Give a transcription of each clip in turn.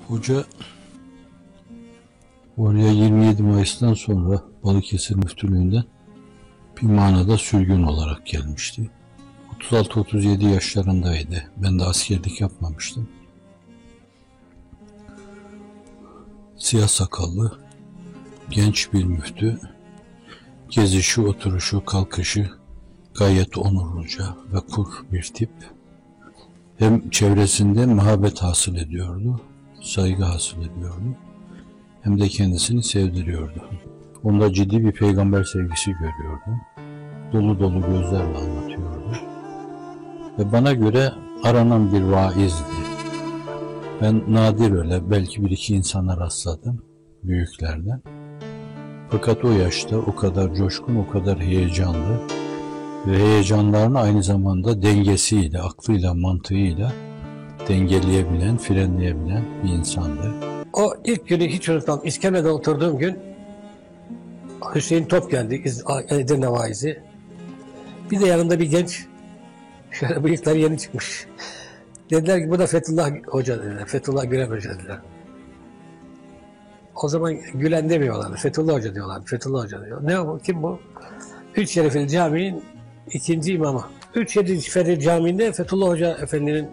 Hoca oraya 27 Mayıs'tan sonra Balıkesir Müftülüğü'nden bir manada sürgün olarak gelmişti. 36-37 yaşlarındaydı. Ben de askerlik yapmamıştım. Siyah sakallı, genç bir müftü, gezişi, oturuşu, kalkışı gayet onurluca ve kur bir tip. Hem çevresinde muhabbet hasıl ediyordu, saygı hasıl ediyordu, hem de kendisini sevdiriyordu. Onda ciddi bir peygamber sevgisi görüyordum. Dolu dolu gözlerle anlatıyordu. Ve bana göre aranan bir vaizdi. Ben nadir öyle belki bir iki insana rastladım, büyüklerden. Fakat o yaşta o kadar coşkun, o kadar heyecanlı ve heyecanlarını aynı zamanda dengesiyle, aklıyla, mantığıyla dengeleyebilen, frenleyebilen bir insandı. O ilk günü hiç unutmam. İskemle'de oturduğum gün Hüseyin Top geldi, Edirne vaizi. Bir de yanında bir genç, şöyle bıyıkları yeni çıkmış. Dediler ki bu da Fethullah Hoca dediler, Fethullah Gülen Hoca dediler. O zaman Gülen demiyorlardı, Fethullah Hoca diyorlardı, Fethullah Hoca diyor. Ne o, kim bu? Üç Şerifeli Camii'nin ikinci imamı. Üç Şerifeli Camii'nde Fethullah Hoca Efendi'nin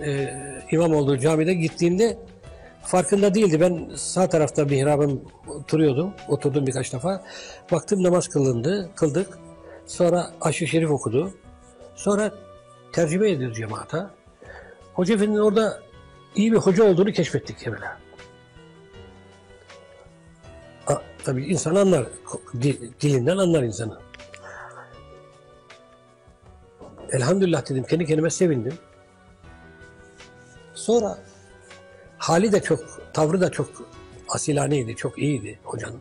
imam olduğu camide gittiğinde farkında değildi. Ben sağ tarafta mihrabım oturdum birkaç defa. Baktım namaz kıldık. Sonra Aşırı Şerif okudu. Sonra tercüme ediyordu cemaate. Hoca Efendi'nin orada iyi bir hoca olduğunu keşfettik evvela. Tabii insan anlar, dilinden anlar insanı. Elhamdülillah dedim, kendi kendime sevindim. Sonra hali de çok, tavrı da çok asilaneydi, çok iyiydi hocanın.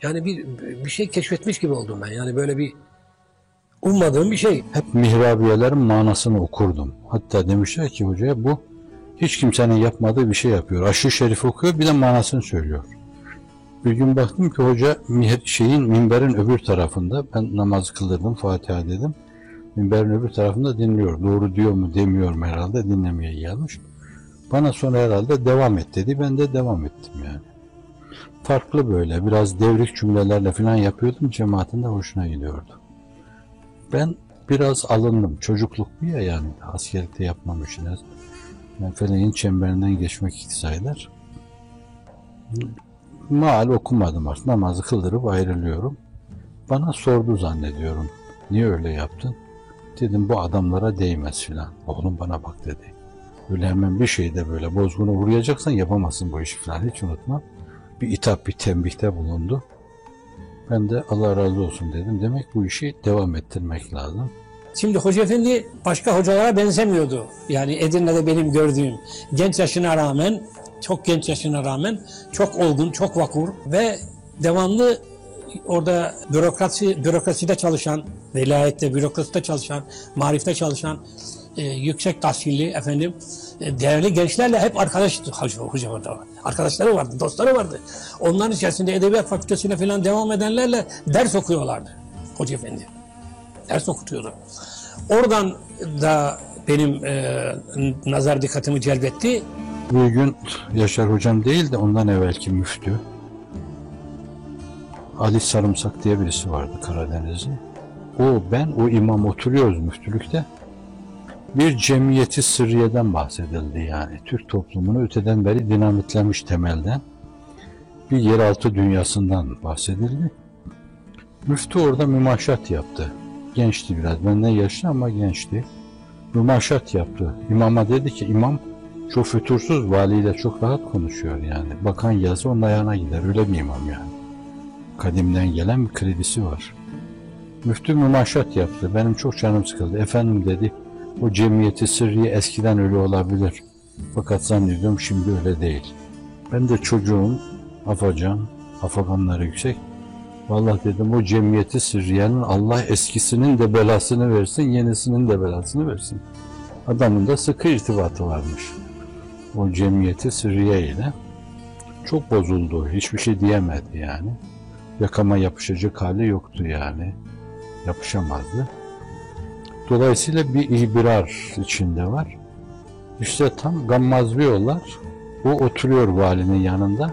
Yani bir şey keşfetmiş gibi oldum ben. Yani böyle bir ummadığım bir şey. Hep mihrabiyelerin manasını okurdum. Hatta demişler ki hocaya bu hiç kimsenin yapmadığı bir şey yapıyor. Aşırı Şerif okuyor, bir de manasını söylüyor. Bir gün baktım ki hoca minberin öbür tarafında, ben namaz kıldırdım, Fatiha dedim. Minberin öbür tarafında dinliyor. Doğru diyor mu demiyor mu herhalde, dinlemeye gelmiş. Bana sonra herhalde devam et dedi. Ben de devam ettim yani. Farklı böyle biraz devrik cümlelerle falan yapıyordum. Cemaatin de hoşuna gidiyordu. Ben biraz alındım. Çocukluk bu ya yani. Askerlikte yapmamışsınız. Ben feleğin çemberinden geçmek sayılır. Maal okumadım artık. Namazı kıldırıp ayrılıyorum. Bana sordu zannediyorum. Niye öyle yaptın? Dedim bu adamlara değmez filan. Oğlum bana bak dedi. Öyle hemen bir şeyde böyle bozguna uğrayacaksan yapamazsın bu işi falan, hiç unutma. Bir itap, bir tembihte bulundu. Ben de Allah razı olsun dedim. Demek bu işi devam ettirmek lazım. Şimdi Hoca Efendi başka hocalara benzemiyordu. Yani Edirne'de benim gördüğüm çok genç yaşına rağmen çok olgun, çok vakur ve devamlı orada bürokraside çalışan, velayette, bürokraside çalışan, marifte çalışan, yüksek tahsilli değerli gençlerle hep arkadaştı hoca orada. Arkadaşları vardı, dostları vardı. Onların içerisinde Edebiyat Fakültesi'ne falan devam edenlerle ders okuyorlardı Hoca Efendi. Ders okutuyordu. Oradan da benim nazar dikkatimi celbetti. Bir gün Yaşar Hocam değil de ondan evvelki müftü Ali Sarımsak diye birisi vardı Karadenizli. O imam oturuyoruz müftülükte. Bir cemiyeti sırriyeden bahsedildi yani. Türk toplumunu öteden beri dinamitlemiş temelden. Bir yeraltı dünyasından bahsedildi. Müftü orada mümaşat yaptı. Gençti biraz, benden yaşlı ama gençti. Mümaşat yaptı. İmama dedi ki, imam çok fütursuz, valiyle çok rahat konuşuyor yani. Bakan yazı onun ayağına gider, öyle bir imam yani. Kadimden gelen bir kredisi var. Müftü mümaşat yaptı. Benim çok canım sıkıldı. Efendim dedi, o cemiyeti sırrıya eskiden öyle olabilir. Fakat zannediyorum şimdi öyle değil. Ben de çocuğum, afaganları yüksek. Vallahi dedim o cemiyeti sırriyenin Allah eskisinin de belasını versin, yenisinin de belasını versin. Adamın da sıkı irtibatı varmış. O cemiyeti sırriye ile çok bozuldu. Hiçbir şey diyemedi yani. Yakama yapışacak hali yoktu yani. Yapışamazdı. Dolayısıyla bir ibrar içinde var. İşte tam gammazlıyorlar. O oturuyor valinin yanında.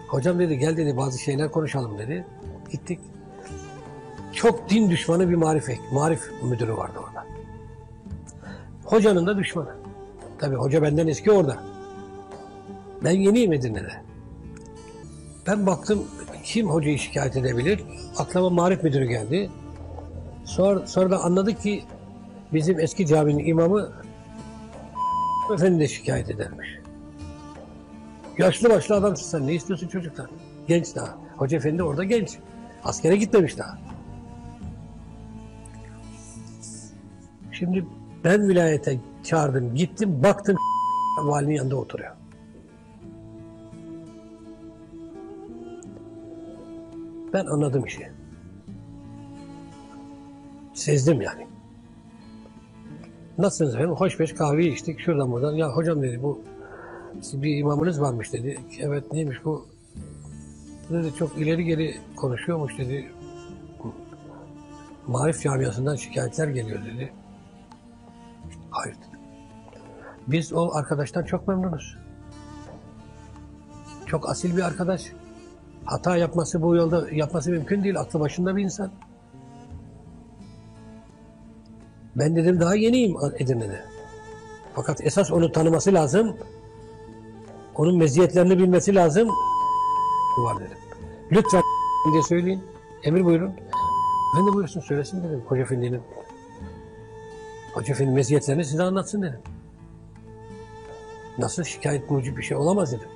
Hocam dedi gel dedi bazı şeyler konuşalım dedi. Gittik. Çok din düşmanı bir marif müdürü vardı orada. Hocanın da düşmanı. Tabii hoca benden eski orada. Ben yeniyim Edirne'de. Ben baktım kim hocayı şikayet edebilir? Aklıma marif müdürü geldi. Sonra da anladık ki bizim eski caminin imamı efendi de şikayet edermiş. Yaşlı başlı adamsın sen, ne istiyorsun çocuktan? Genç daha. Hoca efendi orada genç. Askere gitmemiş daha. Şimdi ben vilayete çağırdım, gittim, baktım valinin yanında oturuyor. Ben anladım işi. Sezdim yani. Nasılsınız efendim? Hoş beş kahve içtik şuradan buradan. Ya hocam dedi bu bir imamınız varmış dedi. Evet neymiş bu? Bu dedi çok ileri geri konuşuyormuş dedi. Marif camiasından şikayetler geliyor dedi. Hayır dedim. Biz o arkadaştan çok memnunuz. Çok asil bir arkadaş. Hata yapması bu yolda yapması mümkün değil. Aklı başında bir insan. Ben dedim daha yeniyim Edirne'de. Fakat esas onu tanıması lazım. Onun meziyetlerini bilmesi lazım. Var dedim. Lütfen diye söyleyin. Emir buyurun. Ben de buyursun söylesin dedim. Hoca Efendi'nin meziyetlerini size anlatsın dedim. Nasıl şikayet mucib bir şey olamaz dedim.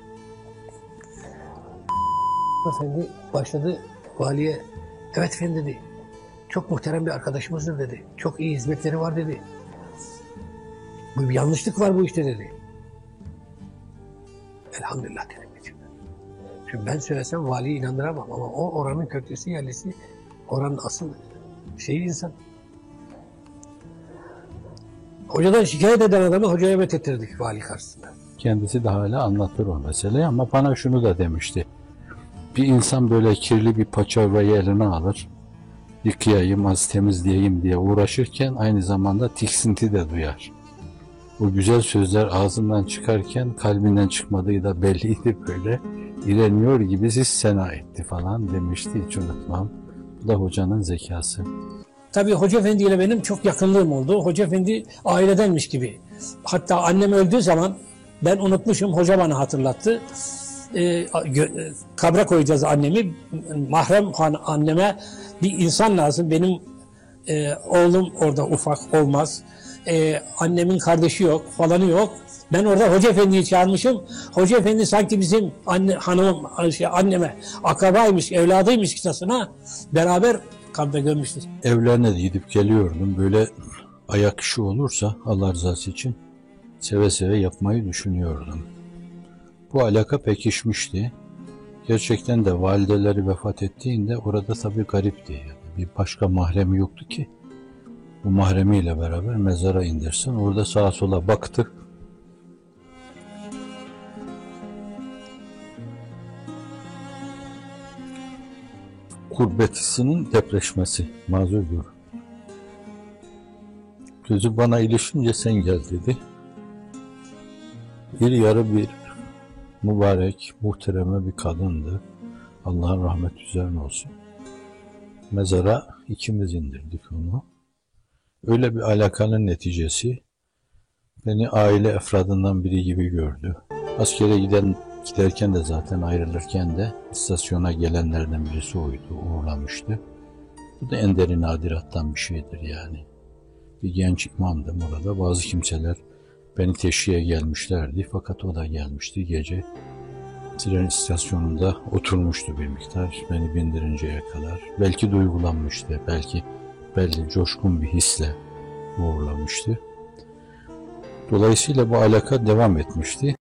Efendi başladı valiye. Evet efendim dedi. Çok muhterem bir arkadaşımızdır dedi. Çok iyi hizmetleri var dedi. Bir yanlışlık var bu işte dedi. Elhamdülillah dedim içimden. Çünkü ben söylesem valiyi inandıramam ama o oranın köklüsü yerlisi, oranın asıl insan. Hocadan şikayet eden adamı hocaya methettirdik vali karşısında. Kendisi de hala anlatır o meseleyi ama bana şunu da demişti. Bir insan böyle kirli bir paçavrayı eline alır, yıkayayım, az temizleyeyim diye uğraşırken aynı zamanda tiksinti de duyar. O güzel sözler ağzından çıkarken kalbinden çıkmadığı da belliydi böyle. İreniyor gibi siz sena etti falan demişti, hiç unutmam. Bu da hocanın zekası. Tabii Hoca Efendi ile benim çok yakınlığım oldu. Hoca Efendi ailedenmiş gibi. Hatta annem öldüğü zaman ben unutmuşum, hoca bana hatırlattı. Kabra koyacağız annemi. Mahrem anneme bir insan lazım. Benim oğlum orada ufak olmaz. Annemin kardeşi yok, falanı yok. Ben orada Hoca Efendi'yi çağırmışım. Hoca Efendi sanki bizim anneme akrabaymış, evladıymış kitasına beraber kabre gömmüştür. Evlerine de gidip geliyordum. Böyle ayak işi olursa Allah rızası için seve seve yapmayı düşünüyordum. Bu alaka pekişmişti. Gerçekten de valideleri vefat ettiğinde orada tabii garipti. Yani bir başka mahremi yoktu ki. Bu mahremiyle beraber mezara indirsin. Orada sağa sola baktı. Kurbetisinin depreşmesi. Mazurdur. Gözü bana ilişince sen gel dedi. İri yarı bir mübarek, muhtereme bir kadındı. Allah'ın rahmeti üzerine olsun. Mezara ikimiz indirdik onu. Öyle bir alakanın neticesi beni aile efradından biri gibi gördü. Askere giderken de zaten ayrılırken de istasyona gelenlerden birisi oydu, uğurlamıştı. Bu da en derin nadirattan bir şeydir yani. Bir genç imamdım orada. Bazı kimseler beni teşhiye gelmişlerdi fakat o da gelmişti gece. Tren istasyonunda oturmuştu bir miktar beni bindirinceye kadar. Belki duygulanmıştı, belki coşkun bir hisle uğurlamıştı. Dolayısıyla bu alaka devam etmişti.